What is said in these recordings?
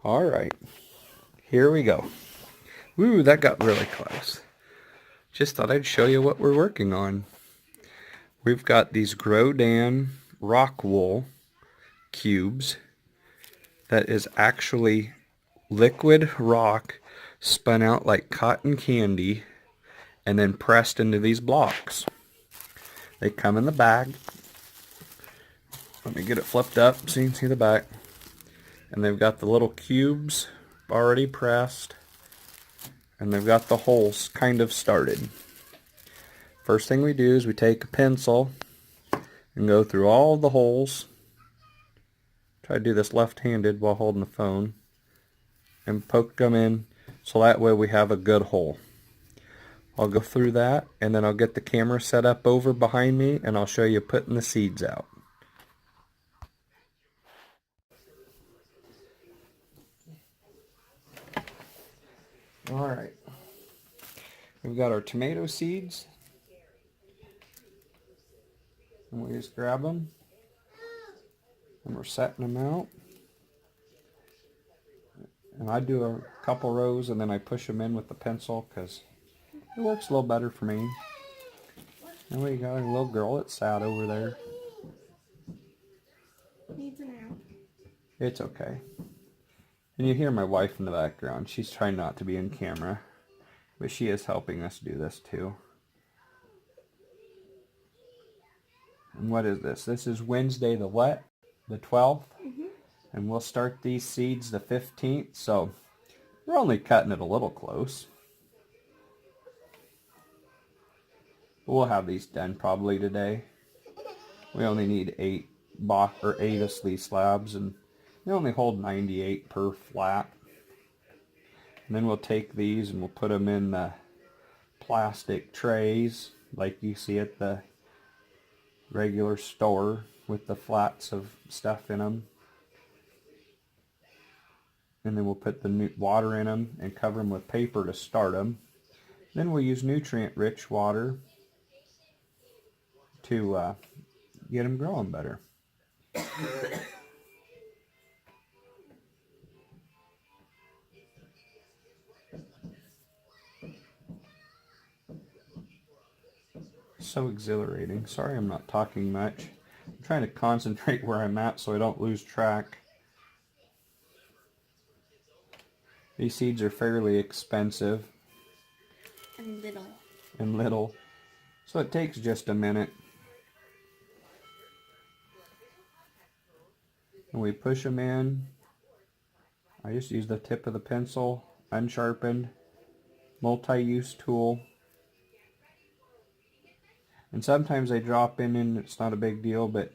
All right, here we go. Woo, that got really close. Just thought I'd show you what we're working on. We've got these Grodan rock wool cubes that is actually liquid rock spun out like cotton candy and then pressed into these blocks. They come in the bag. Let me get it flipped up so you can see the back. And they've got the little cubes already pressed, and they've got the holes kind of started. First thing we do is we take a pencil and go through all the holes. Try to do this left-handed while holding the phone, and poke them in so that way we have a good hole. I'll go through that, and then I'll get the camera set up over behind me, and I'll show you putting the seeds out. Alright, we've got our tomato seeds, and we just grab them, and we're setting them out. And I do a couple rows, and then I push them in with the pencil because it works a little better for me. And we got a little girl that's sad over there. Needs an out. It's okay. And you hear my wife in the background. She's trying not to be in camera, but she is helping us do this too. And what is this? This is Wednesday the what? The 12th? Mm-hmm. And we'll start these seeds the 15th, so we're only cutting it a little close. But we'll have these done probably today. We only need 8 of these slabs, and they only hold 98 per flat. And then we'll take these and we'll put them in the plastic trays like you see at the regular store with the flats of stuff in them. And then we'll put the water in them and cover them with paper to start them. Then we'll use nutrient-rich water to get them growing better. So exhilarating. Sorry I'm not talking much. I'm trying to concentrate where I'm at so I don't lose track. These seeds are fairly expensive. And little. So it takes just a minute. And we push them in. I just use the tip of the pencil, unsharpened, multi-use tool. And sometimes they drop in and it's not a big deal, but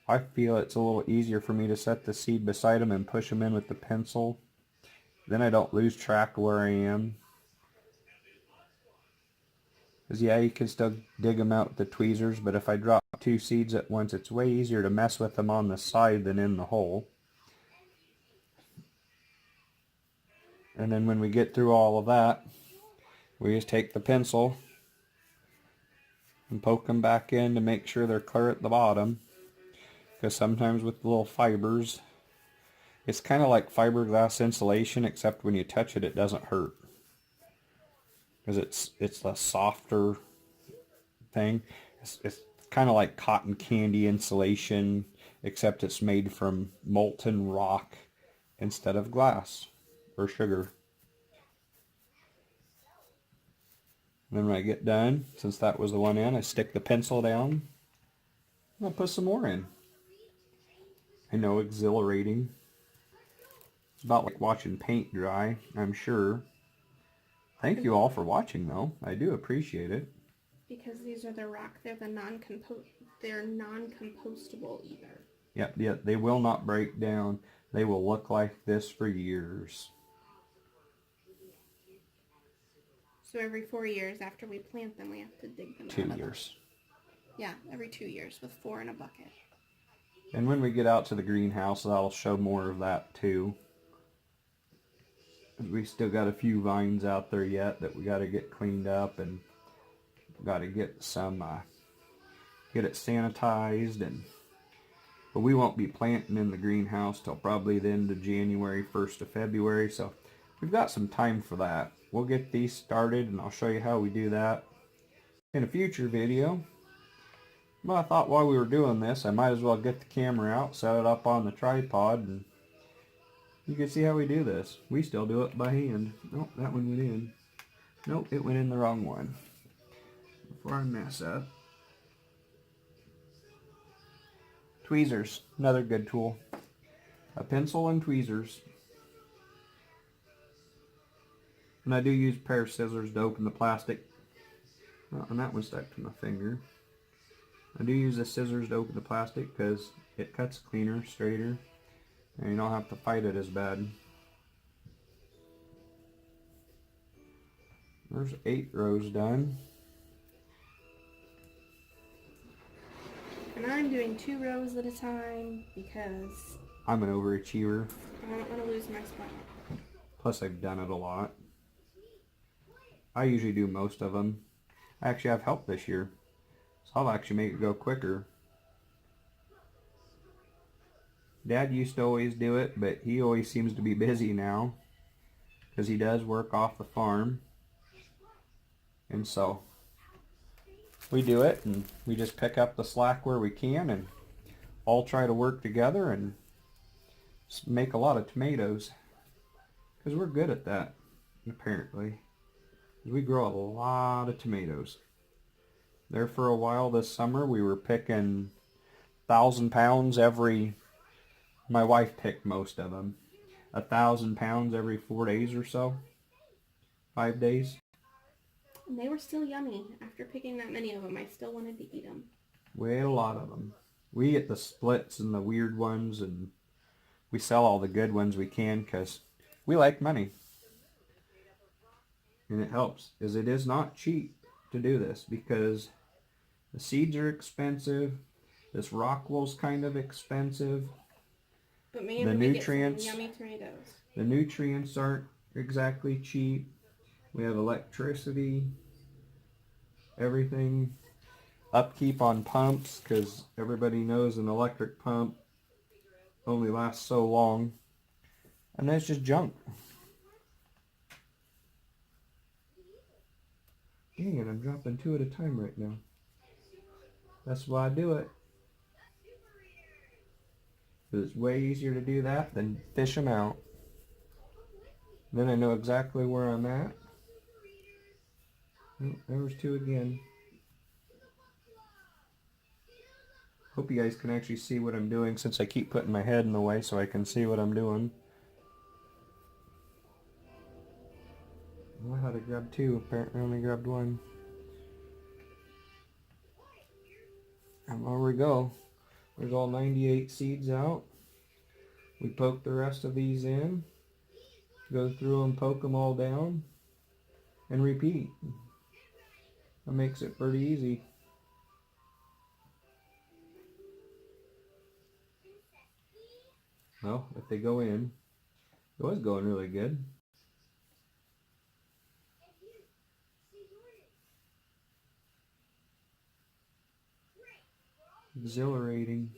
I feel it's a little easier for me to set the seed beside them and push them in with the pencil. Then I don't lose track of where I am. Because yeah, you can still dig them out with the tweezers, but if I drop 2 seeds at once, it's way easier to mess with them on the side than in the hole. And then when we get through all of that, we just take the pencil and poke them back in to make sure they're clear at the bottom. Because sometimes with the little fibers, it's kind of like fiberglass insulation, except when you touch it, it doesn't hurt. Because it's a softer thing. It's kind of like cotton candy insulation, except it's made from molten rock instead of glass or sugar. And then when I get done, since that was the one in, I stick the pencil down and I'll put some more in. I know, exhilarating. It's about like watching paint dry, I'm sure. Thank you all for watching, though. I do appreciate it. Because these are the rock, they're non-compostable either. Yep, they will not break down. They will look like this for years. So every 4 years after we plant them, we have to dig them out. 2 years. Yeah, every 2 years with 4 in a bucket. And when we get out to the greenhouse, I'll show more of that too. We still got a few vines out there yet that we got to get cleaned up, and got to get some get it sanitized and But we won't be planting in the greenhouse till probably the end of January, 1st of February. So we've got some time for that. We'll get these started and I'll show you how we do that in a future video. Well, I thought while we were doing this, I might as well get the camera out, set it up on the tripod, and you can see how we do this. We still do it by hand. Nope, that one went in. Nope, it went in the wrong one. Before I mess up. Tweezers, another good tool. A pencil and tweezers. And I do use a pair of scissors to open the plastic. Oh, and that one stuck to my finger. I do use the scissors to open the plastic because it cuts cleaner, straighter, and you don't have to fight it as bad. There's 8 rows done. And I'm doing 2 rows at a time because I'm an overachiever. I don't want to lose my spot. Plus I've done it a lot. I usually do most of them. I actually have help this year, so I'll actually make it go quicker. Dad used to always do it, but he always seems to be busy now because he does work off the farm. And so we do it and we just pick up the slack where we can and all try to work together and make a lot of tomatoes because we're good at that, apparently. We grow a lot of tomatoes. There for a while this summer we were picking 1,000 pounds every, my wife picked most of them, 1,000 pounds every 4 days or so, 5 days. And they were still yummy. After picking that many of them, I still wanted to eat them. We ate a lot of them. We get the splits and the weird ones, and we sell all the good ones we can because we like money. And it helps, because it is not cheap to do this because the seeds are expensive. This rockwool's kind of expensive. But man, the we nutrients, get some yummy tomatoes. The nutrients aren't exactly cheap. We have electricity, everything. Upkeep on pumps, because everybody knows an electric pump only lasts so long. And that's just junk. Dang it, I'm dropping 2 at a time right now. That's why I do it. Because it's way easier to do that than fish them out. Then I know exactly where I'm at. Oh, there was 2 again. Hope you guys can actually see what I'm doing since I keep putting my head in the way so I can see what I'm doing. I had to grab 2, apparently I only grabbed 1. And there we go. There's all 98 seeds out. We poke the rest of these in, go through and poke them all down, and repeat. That makes it pretty easy. Well, if they go in, it was going really good. Exhilarating.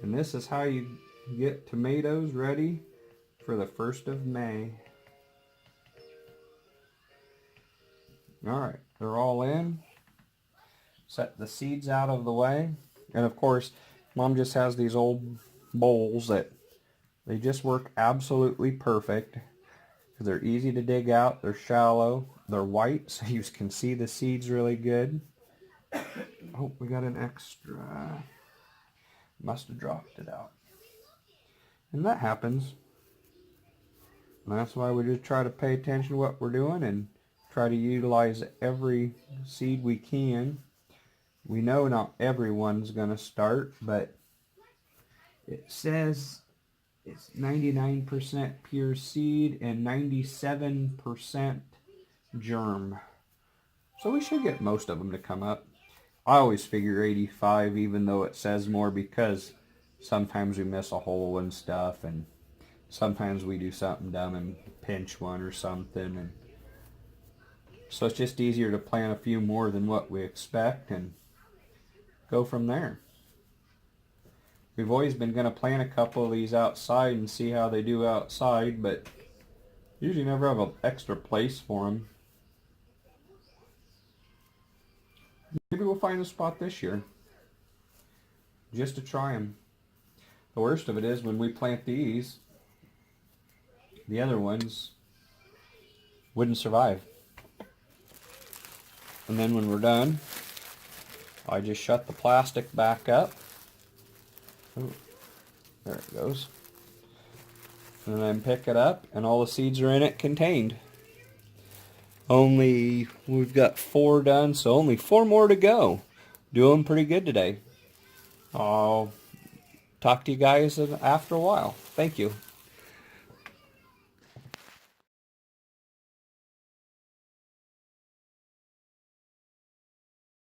And this is how you get tomatoes ready for the 1st of May. Alright, they're all in. Set the seeds out of the way. And of course, Mom just has these old bowls that they just work absolutely perfect. Because they're easy to dig out, they're shallow, they're white so you can see the seeds really good. Oh, we got an extra. Must have dropped it out. And that happens. And that's why we just try to pay attention to what we're doing and try to utilize every seed we can. We know not everyone's going to start, but it says it's 99% pure seed and 97% germ. So we should get most of them to come up. I always figure 85 even though it says more because sometimes we miss a hole and stuff, and sometimes we do something dumb and pinch one or something. And So it's just easier to plant a few more than what we expect and go from there. We've always been going to plant a couple of these outside and see how they do outside, but usually never have an extra place for them. Maybe we'll find a spot this year just to try them. The worst of it is when we plant these, the other ones wouldn't survive. And then when we're done, I just shut the plastic back up. Ooh, there it goes. And then pick it up, and all the seeds are in it contained. We've got 4 done, so only 4 more to go. Doing pretty good today. I'll talk to you guys after a while. Thank you.